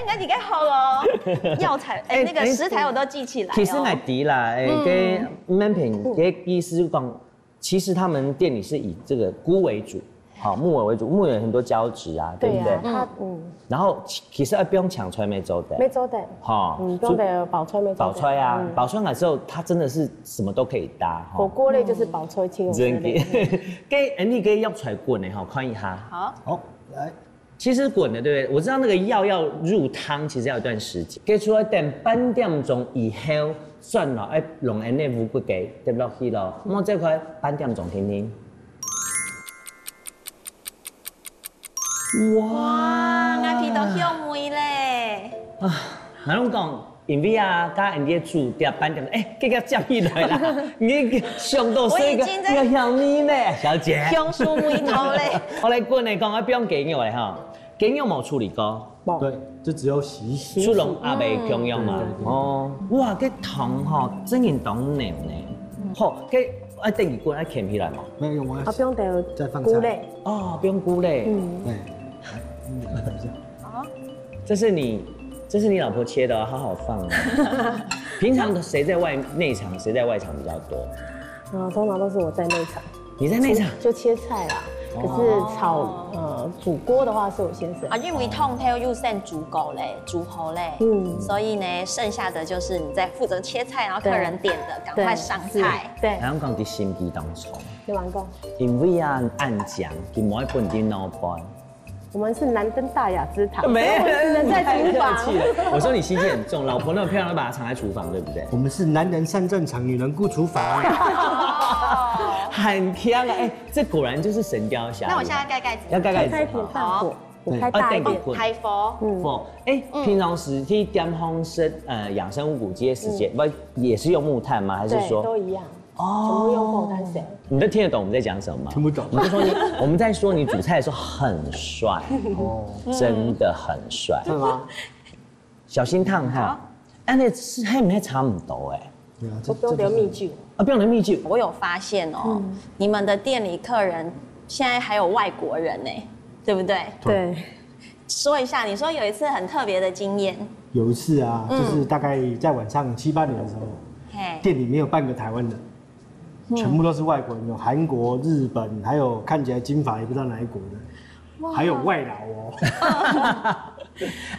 Speaker 2: 那你该好了。药材，那个食材我都记起来。
Speaker 1: 其实我知啦，跟门品给意思讲，其实他们店里是以这个菇为主。好，木耳为主，木耳有很多胶质啊，对不对？然后其实不用抢出来没走的，
Speaker 4: 没走的。好，都得宝菜没走。
Speaker 1: 宝菜啊，宝菜的时候它真的是什么都可以搭。
Speaker 4: 火锅类就是宝菜青油之类。
Speaker 1: 给你可以要出来滚的哈，看一下。
Speaker 3: 好，来。
Speaker 1: 其实滚的对不对？我知道那个药要入汤，其实要一段时间。给出来等半点钟以后，算了，弄安内乌骨鸡跌落去咯。我这块半点钟听听。
Speaker 2: 哇，我皮都香味嘞！
Speaker 1: 那拢讲，因为加因啲煮碟半点，这个接起来啦，你上到水个要香味咧，小姐。
Speaker 2: 香酥味头嘞。
Speaker 1: 我来滚嚟讲，不用鸡肉嘞哈，鸡肉冇处理过。
Speaker 3: 对，就只有洗。
Speaker 1: 出笼也未共用嘛。哇，这汤哈真然当黏呢。好，给爱等于滚爱啃起来嘛。
Speaker 3: 没有，我
Speaker 4: 啊，不用得
Speaker 3: 再放
Speaker 4: 菇类，
Speaker 1: 哦，不用菇类。
Speaker 3: 对，等一下。
Speaker 1: 这是你老婆切的哦，好好放哦。平常谁在内场，谁在外场比较多？
Speaker 4: 通常都是我在内场，
Speaker 1: 你在内场
Speaker 4: 就切菜啦。可是煮锅的话是我先生
Speaker 2: 啊，因为通常又剩煮狗嘞、煮猴嘞，所以呢，剩下的就是你在负责切菜，然后客人点的，赶快上菜。
Speaker 4: 对，
Speaker 1: 香港的心机当中，
Speaker 4: 你玩过？
Speaker 1: 因为按讲，佢每本啲老板。
Speaker 4: 我们是难登大雅之堂，
Speaker 1: 没
Speaker 4: 我只能在厨房。
Speaker 1: 我说你心机很重，老婆那么漂亮，都把她藏在厨房，对不对？
Speaker 3: 我们是男人上战场，女人顾厨房。
Speaker 1: 很强啊！哎，这果然就是神雕侠侣。
Speaker 2: 那我现在盖盖子，
Speaker 1: 要盖盖子。
Speaker 4: 开点炭火，你开大一点。
Speaker 2: 开火。
Speaker 1: 哎，平常时去点烘养生五谷鸡的时间，也是用木炭吗？还是说
Speaker 4: 都一样？哦，全部用火炭水。
Speaker 1: 你都听得懂我们在讲什么吗？
Speaker 3: 听不懂。
Speaker 1: 我们在说你煮菜的时候很帅哦，真的很帅。
Speaker 3: 是吗？
Speaker 1: 小心烫哈。哎，那是还没差不多哎。
Speaker 3: 对啊，
Speaker 4: 我不用留秘诀。
Speaker 1: 不用留秘诀。
Speaker 2: 我有发现哦，你们的店里客人现在还有外国人呢，对不对？
Speaker 4: 对。
Speaker 2: 说一下，你说有一次很特别的经验。
Speaker 3: 有一次啊，就是大概在晚上7、8点的时候，店里没有半个台湾人。全部都是外国人，有韩国、日本，还有看起来金发也不知道哪一国的，还有外劳哦。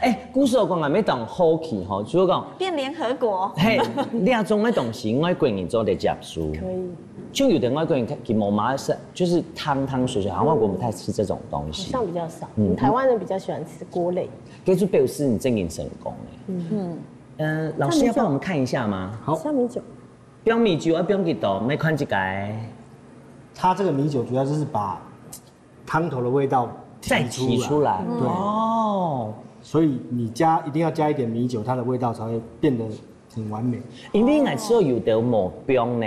Speaker 1: 哎，故事我讲啊，要当好气吼，就是讲
Speaker 2: 变联合国。
Speaker 1: 嘿，你啊种那东西，外国人做的食素。
Speaker 4: 可以。
Speaker 1: 就有的外国人给毛麻是就是汤水，好像外国人不太吃这种东西。
Speaker 4: 好像比较少，台湾人比较喜欢吃锅类。
Speaker 1: 给出表示你真营成功哎。老师要帮我们看一下吗？
Speaker 3: 好。
Speaker 4: 虾米酒。
Speaker 1: 不用米酒，不用几多，每款一改。
Speaker 3: 它这个米酒主要就是把汤头的味道
Speaker 1: 再提出来。
Speaker 3: 对哦，所以你一定要加一点米酒，它的味道才会变得很完美。
Speaker 1: 因为我吃有的某冰呢，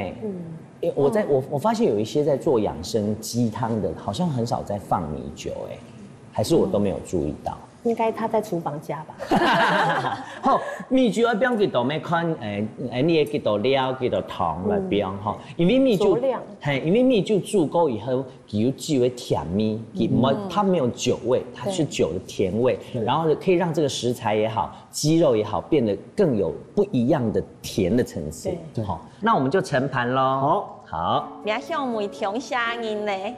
Speaker 1: 我发现有一些在做养生鸡汤的，好像很少在放米酒哎，还是我都没有注意到。
Speaker 4: 应该他在厨房加吧。
Speaker 1: 好，米酒要不用几多？每款你也几多料，几多糖来不用哈。因为米酒，因为米酒煮够以后有酒的甜蜜，它没有酒味，它是酒的甜味，然后可以让这个食材也好，鸡肉也好，变得更有不一样的甜的层次。对，好，那我们就盛盘喽。好。
Speaker 2: 你要向我们调声音嘞。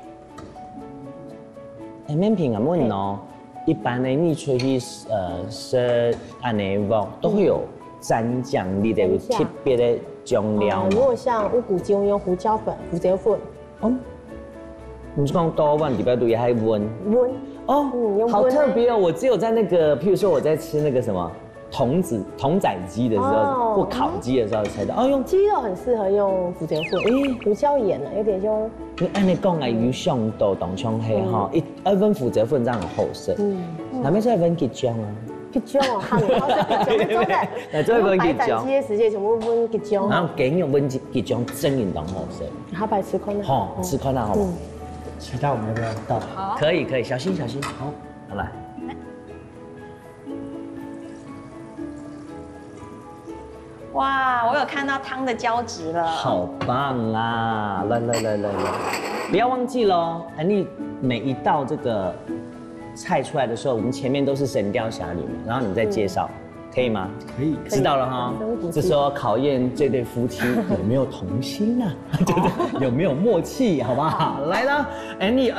Speaker 1: 免平啊，问哦。一般的你出去是安尼啵，都会有蘸酱，你得有特别的酱料。
Speaker 4: 如果像乌骨鸡，我用胡椒粉、胡椒粉。哦，
Speaker 1: 你是讲多温，礼拜六还温？
Speaker 4: 温
Speaker 1: 哦，好特别哦！我只有在那个，譬如说我在吃那个什么筒仔鸡的时候，或烤鸡的时候才的。用
Speaker 4: 鸡肉很适合用胡椒粉，胡椒盐啊，有点像。
Speaker 1: 你按你讲的有上到当枪黑哈，一分胡椒粉这样很厚实。那边是分吉酱啊？
Speaker 4: 吉酱哦，哈，
Speaker 1: 那这分吉酱。
Speaker 4: 鸡的时间全部分吉酱。
Speaker 1: 然后给你分吉酱蒸饮当好吃。
Speaker 4: 好白吃宽了。
Speaker 1: 好，吃宽了好不好？
Speaker 3: 其他我们要不要倒？
Speaker 2: 好。
Speaker 1: 可以，小心。好来。
Speaker 2: 哇，我有看到汤的胶质了，
Speaker 1: 好棒啊！来，不要忘记喽！你每一道这个菜出来的时候，我们前面都是《神雕侠侣》嘛，然后你再介绍，可以吗？
Speaker 3: 可以，
Speaker 1: 知道了哈。这时候考验这对夫妻有没有同心啊，对不对？有没有默契，好不好？来了，你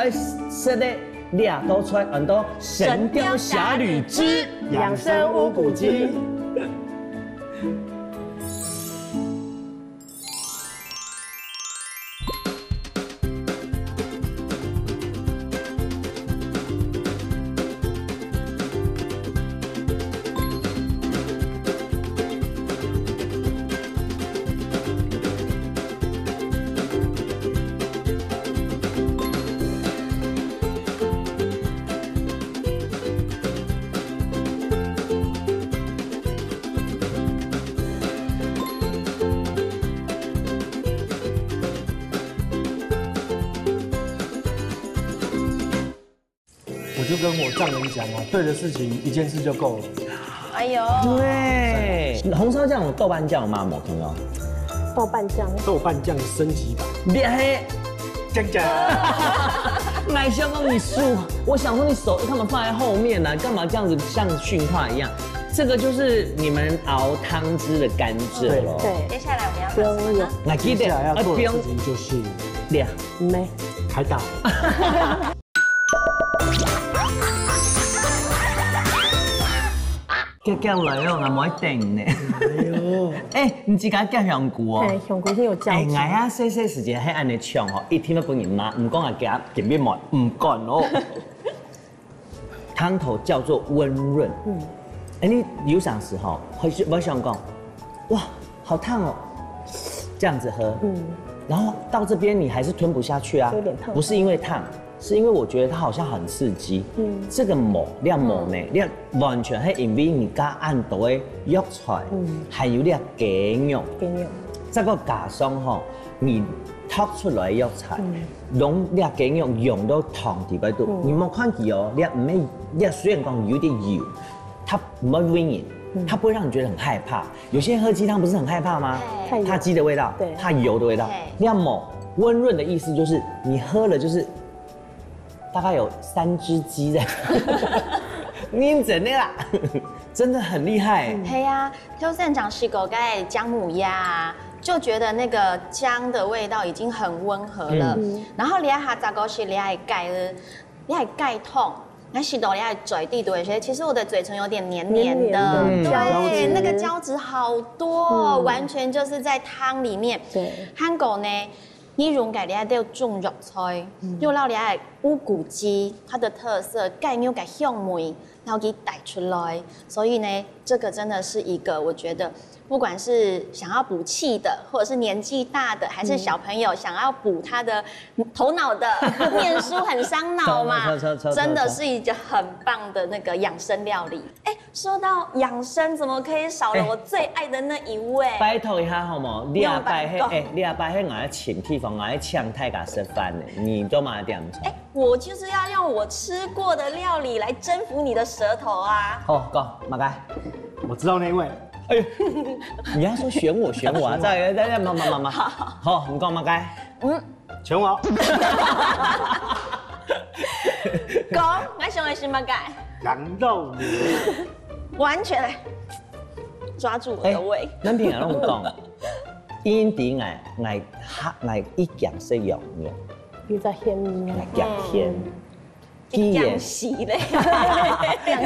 Speaker 1: 说的俩都出来很多《神雕侠侣之
Speaker 3: 养生乌骨鸡》。就跟我丈人讲啊，对的事情一件事就够了。
Speaker 2: 哎呦，
Speaker 1: 对，红烧酱有豆瓣酱吗？我听到。
Speaker 4: 豆瓣酱，
Speaker 3: 豆瓣酱升级版，
Speaker 1: 你还
Speaker 3: 酱酱。
Speaker 1: 买香港你输，我想说你手干嘛放在后面呢？干嘛这样子像训话一样？这个就是你们熬汤汁的甘蔗咯。
Speaker 4: 对，
Speaker 2: 接下来我们要做什么呢？
Speaker 1: 我记得
Speaker 3: 接下来要做的事情就是
Speaker 1: 俩
Speaker 4: 没，
Speaker 3: 开刀。
Speaker 1: 叫来哦，我冇一定呢。
Speaker 3: 哎呦，
Speaker 1: 哎，你自己叫香菇哦。
Speaker 4: 对，香菇先有胶
Speaker 1: 哎，
Speaker 4: 质。
Speaker 1: 我啊细细时间喺安尼唱吼，一天都本人妈，唔讲啊夹见面冇，唔干哦。汤头叫做温润。哎，你有想时候会想讲，哇，好烫哦，这样子喝。然后到这边你还是吞不下去啊。
Speaker 4: 有点烫。
Speaker 1: 不是因为烫。是因为我觉得它好像很刺激，这个馍，你馍呢，你完全係因為你加按到的藥材，還有啲雞肉，再個加上吼，你掏出來的藥材，用啲雞肉用到湯底嗰度，你冇看見哦，你雖然講有點油，它唔會暈人，它不會讓你覺得很害怕。有些人喝雞湯不是很害怕嗎？怕雞的味道，怕油的味道。你要馍溫潤的意思就是你喝了就是。大概有3只雞在，你整的啦，真的很厲害。
Speaker 2: 嘿呀，邱站長試過蓋薑母鴨啊，就覺得那個薑的味道已經很溫和了。然後你下雜個是你還蓋痛，那洗到你還嘴地對，所以其實我的嘴唇有點黏黏的，對，那個膠質好多，完全就是在湯裡面。對，韓國呢。你用改了要種肉菜，又撈了烏骨雞，它的特色改沒有改香味，然後給帶出來，所以呢，這個真的是一個我覺得，不管是想要補氣的，或者是年紀大的，還是小朋友想要補他的頭腦的，念書很傷腦嘛，真的是一個很棒的那個養生料理。哎，說到養生，怎麼可以少了我最愛的那一位？
Speaker 1: 拜託一下好冇？你阿伯迄，你阿伯迄我請地方，我搶太家吃飯呢，你都嘛點做？
Speaker 2: 哎，我就是要用我吃過的料理來征服你的舌頭啊！
Speaker 1: 好，講馬該，
Speaker 3: 我知道那位。
Speaker 1: 哎呦，你要說選我啊！再媽，好，唔講馬該，
Speaker 3: 選我。
Speaker 2: 講，我想的是乜嘢？
Speaker 3: 羊肉爐。
Speaker 2: 完全抓住我的胃。
Speaker 1: 咱平常攏講，因啲我一講食羊肉，
Speaker 4: 有在鹹味，
Speaker 1: 講甜。
Speaker 2: 既然洗嘞，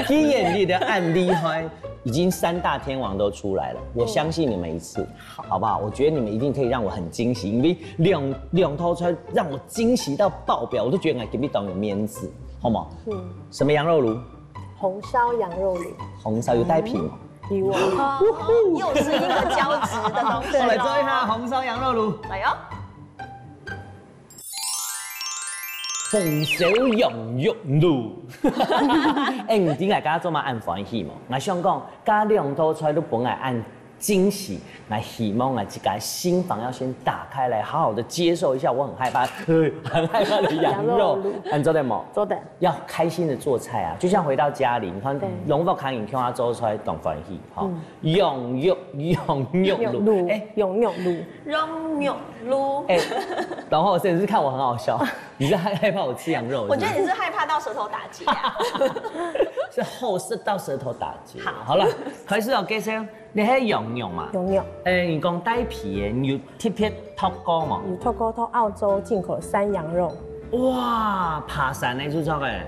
Speaker 1: 既然你的案例害，已經3大天王都出來了，我相信你們一次，好不好？我覺得你們一定可以讓我很驚喜，因為兩套出來讓我驚喜到爆表，我都覺得我給你當有面子，好嗎？什麼羊肉爐？
Speaker 4: 紅燒羊肉爐。
Speaker 1: 紅燒有帶皮嗎？
Speaker 4: 有啊。
Speaker 2: 又是一個膠質的東西。
Speaker 1: 我來做一下紅燒羊肉爐。
Speaker 2: 來喲。
Speaker 1: 紅燒羊肉爐，哎，你點解家做嘛按歡喜嘛？我想講，家兩道出來都本來按驚喜，我希望啊，這個心房要先打開來，好好的接受一下我很害怕的羊肉。你做得冇？
Speaker 4: 做得。
Speaker 1: 要開心的做菜啊，就像回到家裡，你看龍福看影看他做出來當歡喜，哈，羊肉爐，
Speaker 4: 哎，羊肉爐，
Speaker 1: 哎，然後甚至是看我很好笑，你是害怕我吃羊肉？
Speaker 2: 我覺得你是害怕到舌頭打結啊，
Speaker 1: 是後是到舌頭打結。好了，開始哦，介紹你係羊肉嘛？
Speaker 4: 羊肉。
Speaker 1: 你講帶皮嘅，你有特別脫膏嘛？
Speaker 4: 有脫膏，從澳洲進口山羊肉。
Speaker 1: 哇，爬山的出錯嘅。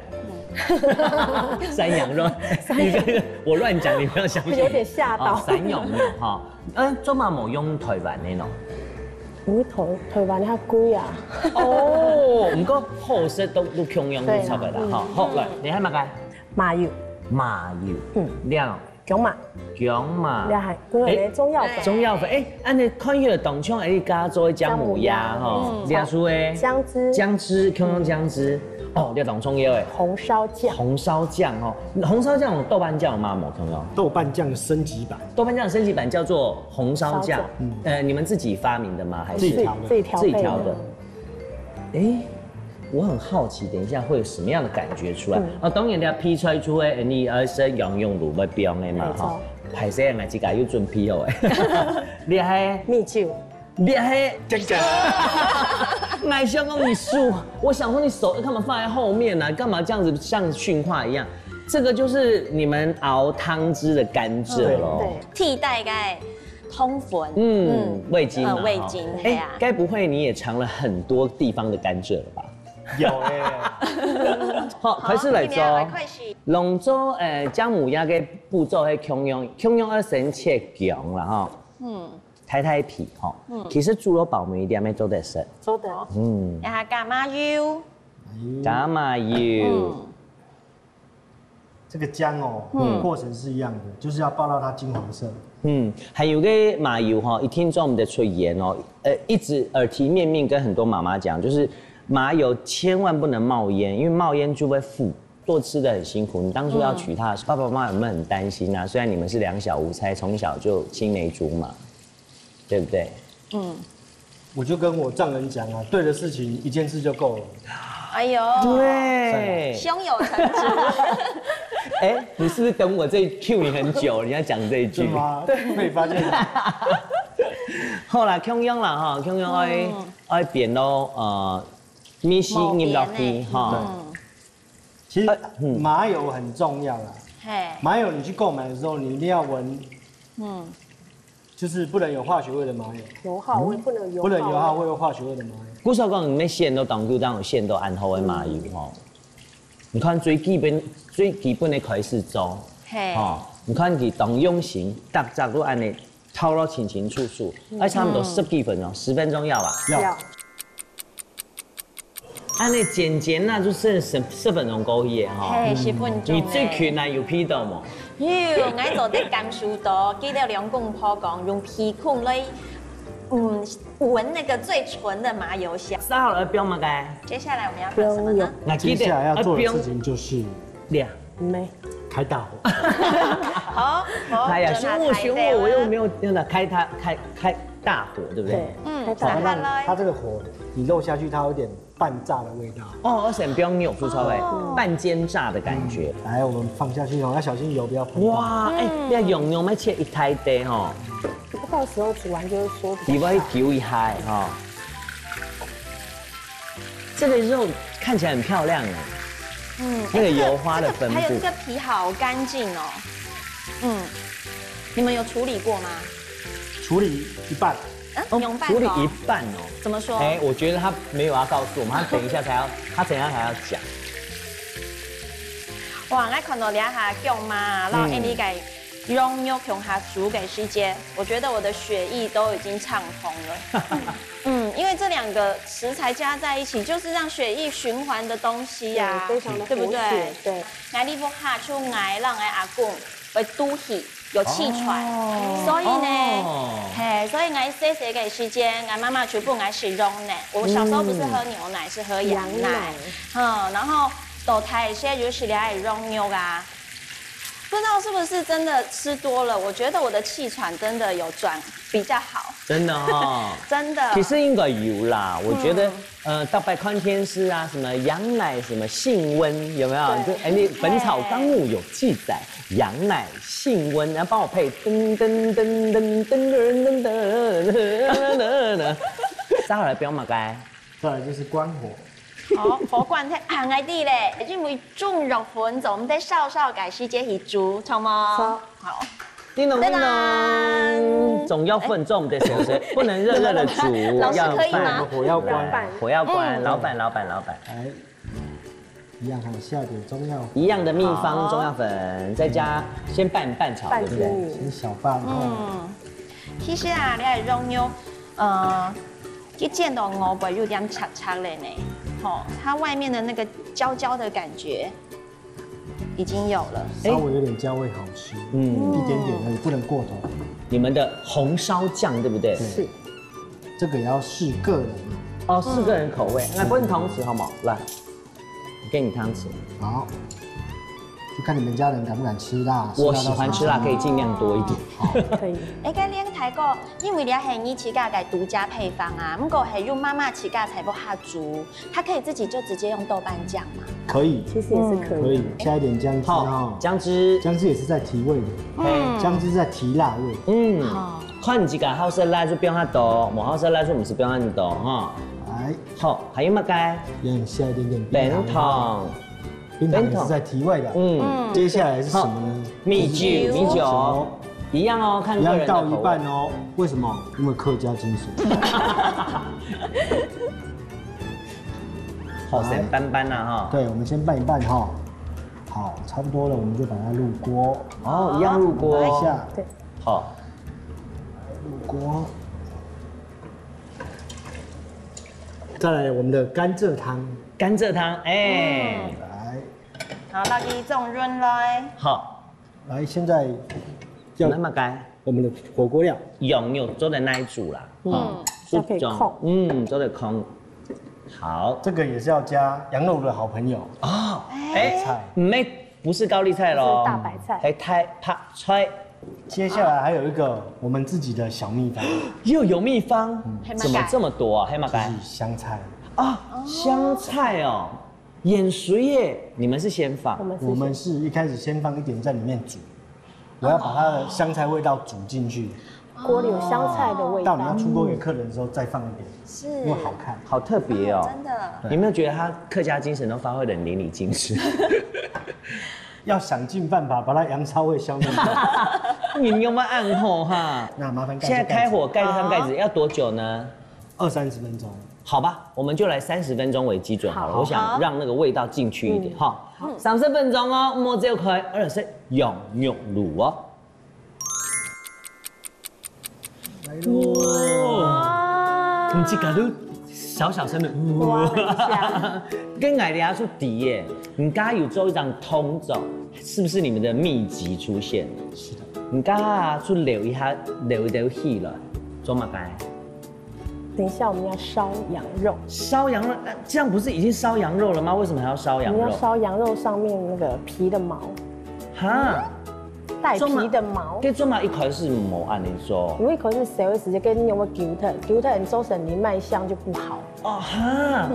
Speaker 1: 山羊肉，你這個我亂講，你不要相信。
Speaker 4: 有點嚇到。
Speaker 1: 山羊肉哈，做嘛冇用台灣的喏？
Speaker 4: 唔台灣你較貴啊。
Speaker 1: 哦，唔過好食都共用都差不多哈。好來，你係乜嘅？
Speaker 4: 麻油。
Speaker 1: 亮。
Speaker 4: 薑麻。你係嗰個中藥粉。
Speaker 1: 中藥粉，按你看迄個東窗，加做薑母鴨吼，亮出誒。薑汁，共用薑汁。哦，你東窗有誒。
Speaker 4: 紅燒醬
Speaker 1: 哦，紅燒醬豆瓣醬有嗎？冇共用。
Speaker 3: 豆瓣醬升級版。
Speaker 1: 豆瓣醬升級版叫做紅燒醬，你們自己發明的嗎？還是
Speaker 4: 自己調的？
Speaker 1: 我很好奇，等一下會有什麼樣的感覺出來？當然你要批出誒，你是羊肉爐要標的嘛，哈。排泄我自己要準備好誒。你係
Speaker 4: 米酒。
Speaker 1: 别黑，
Speaker 3: 讲，
Speaker 1: 奶香公你输。我想说你手干嘛放在后面呢？干嘛这样子像训话一样？这个就是你们熬汤汁的甘蔗咯。
Speaker 4: 对，
Speaker 2: 替代该通粉，
Speaker 1: 味精嘛，
Speaker 2: 味精，对啊。
Speaker 1: 该不会你也尝了很多地方的甘蔗了吧？
Speaker 3: 有哎。
Speaker 1: 好，开始来做。
Speaker 2: 开始。
Speaker 1: 弄做姜母鸭嘅步骤係芎藥要先切姜啦哈。睇皮哈。其實豬肉爆米點樣做得食？
Speaker 4: 做的。
Speaker 2: 然後加麻油。
Speaker 1: 加麻油。
Speaker 3: 这个姜哦，过程是一样的，就是要爆到它金黄色。
Speaker 1: 还有個麻油哈，一聽眾我們的出言哦，一直耳提面命跟很多媽媽講，就是麻油千萬不能冒煙，因為冒煙就會腐。做吃的很辛苦，你當初要娶她，爸爸媽媽有沒有很擔心啊？雖然你們是兩小無猜，從小就青梅竹馬，對不對？
Speaker 3: 我就跟我丈人講啊，對的事情一件事就夠了。
Speaker 2: 哎呦，
Speaker 1: 對，
Speaker 2: 胸有成竹。
Speaker 1: 你是不是等我這 Q 你很久？你要講這一句？
Speaker 3: 是嗎？對，被發現。
Speaker 1: 好啦，芎藥啦哈，芎藥愛變到米絲入落去哈。
Speaker 3: 其實麻油很重要啦。麻油你去購買的時候，你一定要聞，就是不能有化學味的麻油。
Speaker 4: 油耗味不能油。
Speaker 3: 不能油耗味或化學味的麻油。
Speaker 1: 古時候講你咩線都當叫當有線都按好的麻油吼。你看最基本的開始做，你看佢當用心，逐隻都按你掏到清清楚楚，差不多10幾分鐘，10分鐘要吧？
Speaker 3: 要。
Speaker 1: 按你剪那就剩10分鐘夠嘢哈。
Speaker 2: 10分鐘。
Speaker 1: 你最困難有批到冇？
Speaker 2: 有，我做啲甘薯多，記得兩公婆講用皮控來，聞那個最純的麻油香。
Speaker 1: 燒好了標嗎？該。
Speaker 2: 接下來我們要放什麼呢？
Speaker 3: 接下來要做的事情就是
Speaker 1: 亮，
Speaker 4: 沒
Speaker 3: 開大火。
Speaker 2: 好，
Speaker 1: 哎呀，凶我又沒有用的開大火，對不對？
Speaker 3: 讓它這個火你肉下去，它有點半炸的味道。
Speaker 1: 而且不用扭出稍微半煎炸的感覺。
Speaker 3: 來，我們放下去哦，要小心油不要噴。
Speaker 1: 哇，你要用要切一太低哈。
Speaker 4: 到時候煮完就會縮。
Speaker 1: 你要調一下哈。這個肉看起來很漂亮哎。那個油花的分布。
Speaker 2: 還有這個皮好乾淨哦。你們有處理過嗎？
Speaker 3: 處理一半。
Speaker 2: 用半。
Speaker 1: 處理一半哦。
Speaker 2: 怎麼說？
Speaker 1: 我覺得他沒有要告訴我們，他等一下才要講。
Speaker 2: 哇，我看到兩下姜嘛，然後你個用肉用下煮嘅時間，我覺得我的血液都已經暢通了。因為這兩個食材加在一起，就是讓血液循環的東西呀，
Speaker 4: 非常的
Speaker 2: 對不對？
Speaker 4: 對。
Speaker 2: 我呢部下出來，讓我阿公會肚氣。有氣喘，所以呢，所以我細細嘅時間，我媽媽全部我是用奶。我小時候不是喝牛奶，是喝羊奶。然後到台些就是來用牛啊。不知道是不是真的吃多了，我覺得我的氣喘真的有轉比較好。
Speaker 1: 真的哈，
Speaker 2: 真的。
Speaker 1: 其實應該有啦，我覺得大白寬天師啊，什麼羊奶什麼性溫，有沒有？你《本草綱目》有記載，羊奶性溫，然後幫我配噔噔噔噔噔噔噔噔噔。接下來標嘛該？
Speaker 3: 再來就是關火。
Speaker 2: 好，火關睇行喺啲咧，因為豬肉粉就咁啲稍稍嘅時間去煮，好冇？好。
Speaker 1: 叮咚叮咚，總要分重的，是不是？不能熱熱的煮，
Speaker 2: 要拌，
Speaker 3: 火要關，
Speaker 1: 火要關。老闆，
Speaker 3: 來，一樣，還有下點中藥，
Speaker 1: 一樣的秘方中藥粉，再加先拌炒，對不對？
Speaker 3: 先小拌。
Speaker 2: 其實啊，你係用肉，一見到鵝背有點擦擦嘞呢，它外面的那個焦焦的感覺。已經有了，
Speaker 3: 稍微有點焦味好吃，一點點而已，不能過頭。
Speaker 1: 你們的紅燒醬對不對？
Speaker 3: 是，這個也要視個人。
Speaker 1: 視個人口味。來，分湯匙好唔好？來，我給你湯匙。
Speaker 3: 好，就看你們家人敢不敢吃辣。
Speaker 1: 我喜歡吃辣，可以盡量多一點。
Speaker 3: 好，
Speaker 4: 可以。
Speaker 2: 個靚睇過，因為你係你自家嘅獨家配方啊，不過係用媽媽自家才不下煮，它可以自己就直接用豆瓣醬嘛。
Speaker 3: 可以，
Speaker 4: 其實也是可以。
Speaker 3: 可以加一點薑汁哈，
Speaker 1: 薑汁
Speaker 3: 也是在提味的，薑汁在提辣味。
Speaker 1: 看你几个好色赖就不用它多，冇好色赖就不是不用它多哈。
Speaker 3: 来，
Speaker 1: 好，还有乜嘢？
Speaker 3: 让下一点点
Speaker 1: 冰糖，
Speaker 3: 冰糖也是在题外的。接下来是什么呢？
Speaker 1: 米酒，一样哦，看
Speaker 3: 一样
Speaker 1: 个人的
Speaker 3: 倒一
Speaker 1: 口味
Speaker 3: 半哦。为什么？因为客家精神。
Speaker 1: 好咸斑斑呐哈。
Speaker 3: 对，我们先拌一拌哈。好，差不多了，我们就把它入锅。
Speaker 1: 哦，一样入锅。
Speaker 3: 等一下，
Speaker 4: 对，
Speaker 1: 好，
Speaker 3: 入锅。再来我们的甘蔗汤。
Speaker 1: 甘蔗汤，哎，
Speaker 3: 来，
Speaker 2: 好，落去重润来。
Speaker 1: 好，
Speaker 3: 来，现在要
Speaker 1: 那么该
Speaker 3: 我们的火锅料。
Speaker 1: 用肉做的那一组啦，
Speaker 4: 这样可以控。
Speaker 1: 做的空。好，
Speaker 3: 这个也是要加羊肉的好朋友。
Speaker 1: 哦，哎
Speaker 3: 菜，
Speaker 1: 不是高丽菜咯，
Speaker 4: 是大白菜
Speaker 1: 还太拍菜，
Speaker 3: 接下来还有一个我们自己的小秘方，
Speaker 1: 又有秘方，怎么这么多啊？黑马盖
Speaker 3: 就是香菜。
Speaker 1: 啊，香菜哦，盐水耶，你们是先放，
Speaker 3: 我们是一开始先放一点在里面煮，我要把它的香菜味道煮进去，
Speaker 4: 锅里有香菜的味道
Speaker 3: 到你要。出锅给客人的时候再放一点，
Speaker 2: 是
Speaker 3: 因为好看。
Speaker 1: 好特别哦，
Speaker 2: 真的。
Speaker 1: 你有没有觉得他客家精神都发挥得很淋漓尽致？
Speaker 3: 要想尽办法把它羊骚味消灭掉。
Speaker 1: 你们有没有按后哈？
Speaker 3: 那麻烦盖
Speaker 1: 现在开火盖上盖子要多久呢
Speaker 3: 20-30分钟。
Speaker 1: 好吧，我们就来30分钟为基准好了。我想让那个味道进去一点哈。30分鐘哦，摸這塊而是羊肉爐哦。
Speaker 3: 来喽！
Speaker 1: 哇！你這個都小聲的哇，跟矮牙出底耶。你剛剛有做一張通走，是不是你們的秘籍出現？
Speaker 3: 是的。
Speaker 1: 你剛剛出留一下留氣了，做乜嘢？
Speaker 4: 等一下我们要烧羊肉，
Speaker 1: 燒羊肉，這樣不是已經燒羊肉了嗎？為什麼還要燒羊肉？
Speaker 4: 我们要烧羊肉上面那个皮的毛，
Speaker 1: 哈，
Speaker 4: 带皮的毛。
Speaker 1: 跟做嘛一塊是冇按你做。
Speaker 4: 有一口是谁会直接跟你有没有牛特，你做成你卖相就不好。
Speaker 1: 哦哈，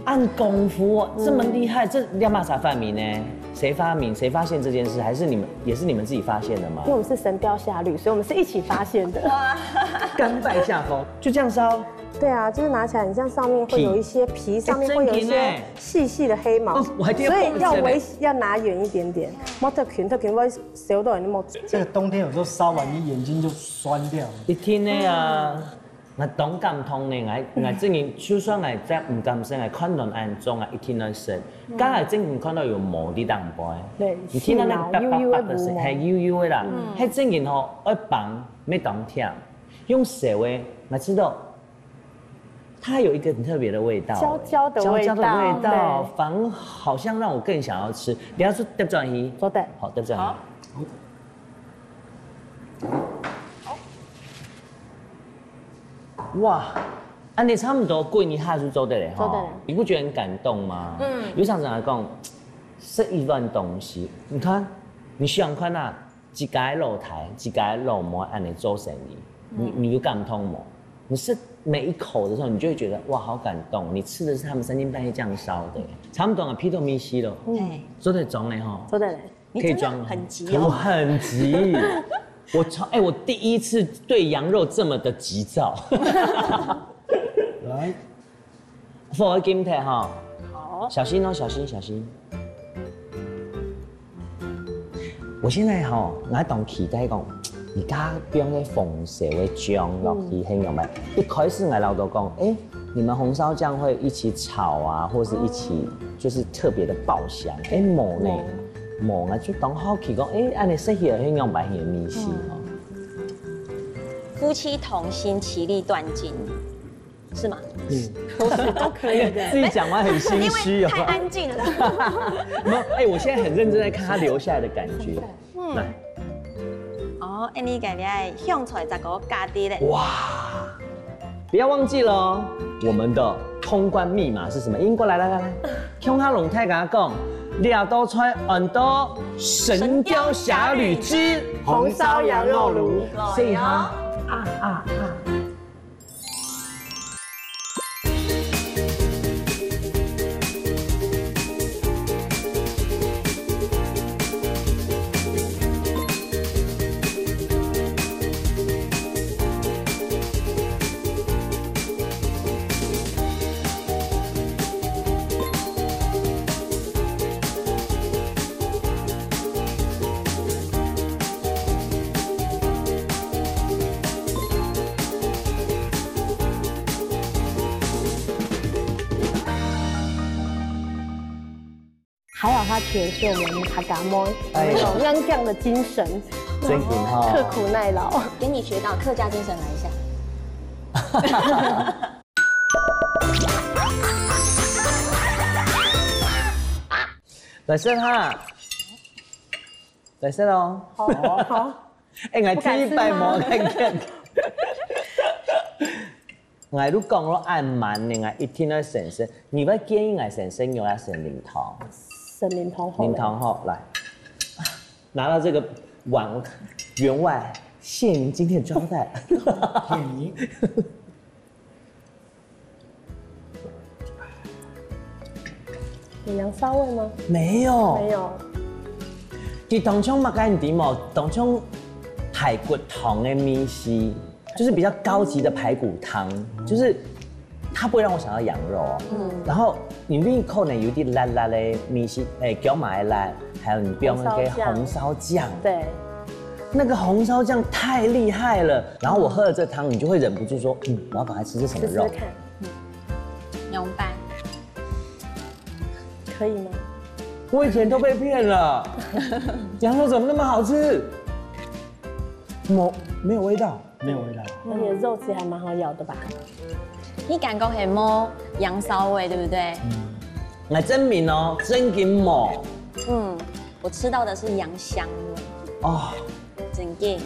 Speaker 1: 按功夫哦，这么厉害，这亮马啥发明呢？谁发明？谁发现这件事？还是你们也是你们自己发现的吗
Speaker 4: 因为？我们是神雕侠侣，所以我们是一起发现的。
Speaker 1: 甘拜下风，就这样烧。
Speaker 4: 对啊，就是拿起来，你像上面会有一些皮，上面会有一些细细的黑毛，
Speaker 1: 我还听
Speaker 4: 所以要拿远一点点。特群会烧到你那么。
Speaker 3: 这个冬天有时候烧完，你眼睛就酸掉了。
Speaker 1: 一天呢啊，我懂感通呢，我正然就算我在唔甘心，我看到安裝啊，一天來食，剛係正然看到有毛啲淡薄
Speaker 4: 對
Speaker 1: 你聽到那個白白的聲，係悠悠的啦，係正然吼一綁沒當甜，用舌味，我知道。它有一个很特别的味道，
Speaker 4: 焦焦的味道，
Speaker 1: 对，反而好像让我更想要吃。你要说对不对？
Speaker 4: 做的
Speaker 1: 好，对不对？好。哇，啊，你差不多过年下就做的嘞，哈，你不觉得很感动吗？有常常来讲，是一段东西。你看，你想看啊，一家露台，一家露模，按你做生意，你有感动吗？你是每一口的时候，你就会觉得哇，好感动。你吃的是他们3更半夜这样烧的，差不多啊，皮都米稀了，做得装嘞哈，
Speaker 4: 做的嘞，
Speaker 1: 可以装，
Speaker 2: 很急哦，
Speaker 1: 我很急。我第一次对羊肉这么的急躁。
Speaker 3: 来，
Speaker 1: 放喺金泰哈，
Speaker 2: 好，
Speaker 1: 小心哦，小心小心。我现在哈，我喺当期待讲，而家用嘅红色嘅酱落去形容咪，一开始我老豆讲，你们红烧酱会一起炒啊，或是一起就是特别的爆香，冇呢。冇啊，就当好奇讲，按你适合形容白的米线哦。
Speaker 2: 夫妻同心，其利断金，是吗？
Speaker 4: 都可以的。
Speaker 1: 自己讲完很心虚哦。
Speaker 2: 太安静了。
Speaker 1: 没有，我现在很认真在看他留下来的感觉。来。
Speaker 2: 哦，你家己爱香菜10个加啲咧。
Speaker 1: 哇！不要忘记了哦，我们的通关密码是什么？英过来，向哈龙太甲讲，料都出很多《神雕侠侣之
Speaker 4: 红烧羊肉炉》，
Speaker 1: 所以哈啊。
Speaker 4: 还好它诠释我们客家妹那种硬将的精神，
Speaker 1: 真紧哈，
Speaker 4: 刻苦耐劳。
Speaker 2: 给你学到客家精神来一下。
Speaker 1: 来色哈，来色喽。
Speaker 4: 好，
Speaker 1: 哎，我第一摆冇看。我如讲我按慢的，我一听到婶婶，你不建议我婶婶用来省灵汤？
Speaker 4: 省灵汤后。
Speaker 1: 灵汤后来，拿到这个碗，员外谢您今天的招待。
Speaker 3: 谢你。
Speaker 4: 有羊骚味吗？
Speaker 1: 没有，
Speaker 4: 没有。
Speaker 1: 其实当冲嘛，该你点冇，当冲排骨汤的米丝，就是比较高级的排骨汤，就是它不会让我想到羊肉哦。然后你胃口呢有点辣辣的米丝，椒麻的辣，还有你不用那个红烧酱。
Speaker 4: 对。
Speaker 1: 那个红烧酱太厉害了，然后我喝了这汤，你就会忍不住说，我要赶快吃这什么肉？
Speaker 4: 试试看。
Speaker 2: 牛掰。
Speaker 4: 可以吗？
Speaker 1: 我以前都被骗了，羊肉怎么那么好吃？没有味道，
Speaker 3: 没有味道，
Speaker 4: 而且肉质还蛮好咬的吧？
Speaker 2: 你感觉很摸羊骚味，对不对？
Speaker 1: 来证明哦，真给某。
Speaker 2: 我吃到的是羊香味。哦，真劲。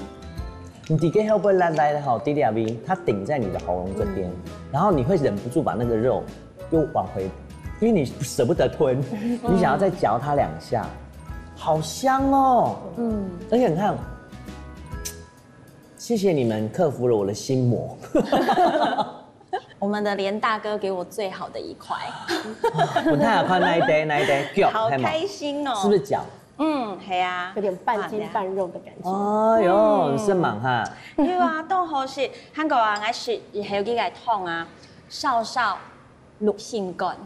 Speaker 1: 你底下会不会辣辣的哈？滴点味，它顶在你的喉咙这边，然后你会忍不住把那个肉又往回。因为你舍不得吞，你想要再嚼它2下，好香哦。而且你看，谢谢你们克服了我的心魔。
Speaker 2: 我们的连大哥给我最好的一块。
Speaker 1: 我太好看那一堆脚，
Speaker 2: 好开心哦。
Speaker 1: 是不是脚？
Speaker 2: 系啊，
Speaker 4: 有点半筋半肉的感觉。
Speaker 1: 哎呦，是忙哈。
Speaker 2: 对啊，当好是韩国人爱食係有幾個湯啊，少少綠性感。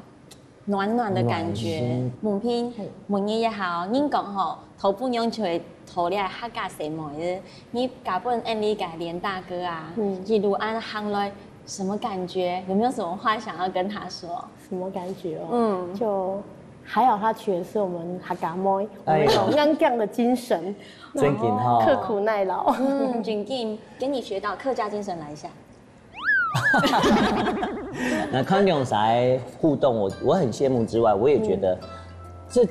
Speaker 2: 暖暖的感觉，門片門嘢也好，您講吼，頭半樣就係頭咧客家細妹嘅，你甲本按你改連大哥啊，一路按行來，什麼感覺？有沒有什麼話想要跟他說？
Speaker 4: 什麼感覺哦？就還好，他詮釋我們客家妹那種硬將的精神，
Speaker 1: 真緊哈，
Speaker 4: 刻苦耐勞。
Speaker 2: 真緊，給你學到客家精神來一下。
Speaker 1: 那康永才互動，我很羨慕之外，我也覺得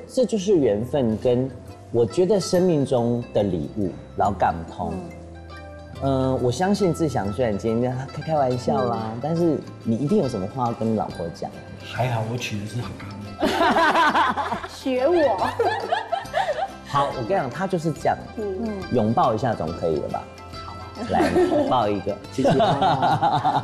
Speaker 1: 這就是緣分，跟我覺得生命中的禮物，然後感通。我相信志祥雖然今天開玩笑啦，但是你一定有什麼話要跟老婆講。
Speaker 3: 還好我娶的是客家妹。
Speaker 4: 學我。
Speaker 1: 好，我跟你講，他就是這樣，擁抱一下總可以了吧？來抱一個，謝謝。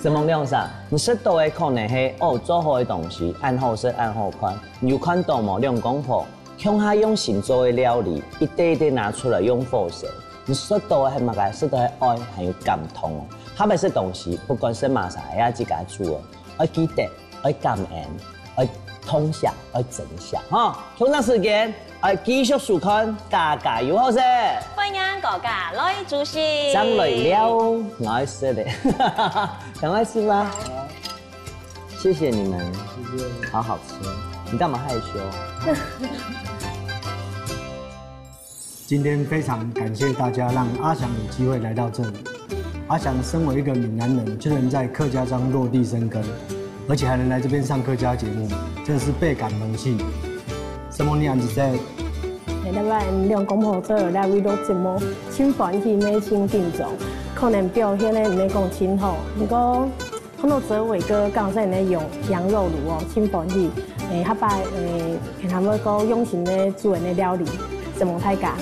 Speaker 1: 什麼亮啥？你識到的可能係做好的東西，按好食按好看。你有看到冇？兩公婆向下用心做的料理，一堆一堆拿出來用火舌。你識到的係乜嘢？識到係愛，還有感通哦。他們是東西，不管是乜啥，要自己做，要記得，要感恩，要通曉，要珍惜。哈，通常時間。繼續收看家家有好食，
Speaker 2: 歡迎大家來主席。
Speaker 1: 上來了，我愛吃的，趕快吃吧。謝謝你們，謝謝，好好吃。你幹嘛害羞？
Speaker 3: 今天非常感謝大家，讓阿翔有機會來到這裡。阿翔身為一個閩南人，就能在客家莊落地生根，而且還能來這邊上客家節目，真的是倍感榮幸。什麼你安子在？
Speaker 4: 那咱兩公婆做來為錄節目，真歡喜，咩真緊張，可能表現咧唔係講真好。不過看到哲偉哥剛才咧用羊肉爐哦，真歡喜。他把他們個用心咧煮的料理，什麼太假。